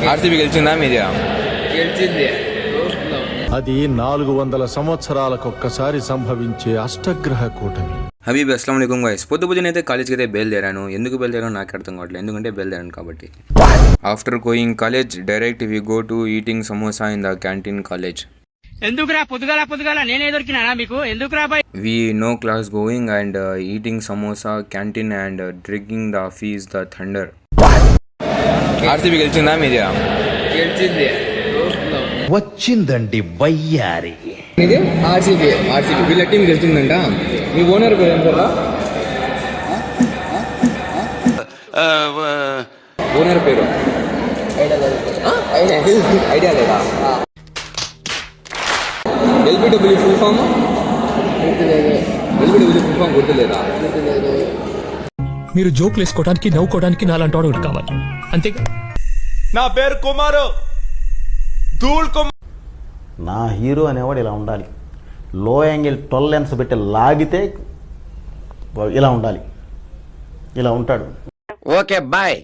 RCB గెలిచిందా మీడియా? గెలిచింది. అది 400 సంవత్సరాలకొక్కసారి సంభవించే అష్టగ్రహ కూటమి. హబీబ్ అస్సలం వాలేకుమ్ గైస్. పొద్దునైతే కాలేజ్కి అయితే బయలుదేరాను. ఎందుకు బయలుదేరాను నాకు అర్థం కావట్లేదు, ఎందుకంటే బయలుదేరాను కాబట్టి. After going college direct we go to eating samosa in the canteen college. ఎందుకురా పొద్దుగాల నేనే దొరికినా మీకు? ఎందుకురా బాయ్? We no class going and eating samosa canteen and drinking the fizz the thunder. RCB గెలిచిందా మీడియా? గెలిచింది. వచ్చిందండి వయ్యారి. ఇది ఆర్సీబీ వీళ్ళ టీం గెలిచిందంట. మీ ఓనర్ పేరు ఏం కదా? ఓనర్ పేరు ఐడియా లేదా? ఎల్బిడబ్ల్యూ ఫుల్ ఫామ్ గుర్తులేదా? మీరు జోకులు వేసుకోవడానికి నవ్వుకోవడానికి నాలాంటి వాడు ఒకటి కావాలి, అంతేగా? నా పేరు కుమారు. నా హీరో అనేవాడు ఇలా ఉండాలి. లో యాంగిల్ 12 లెన్స్ పెట్టి లాగితే ఇలా ఉండాలి. ఇలా ఉంటాడు. Okay bye.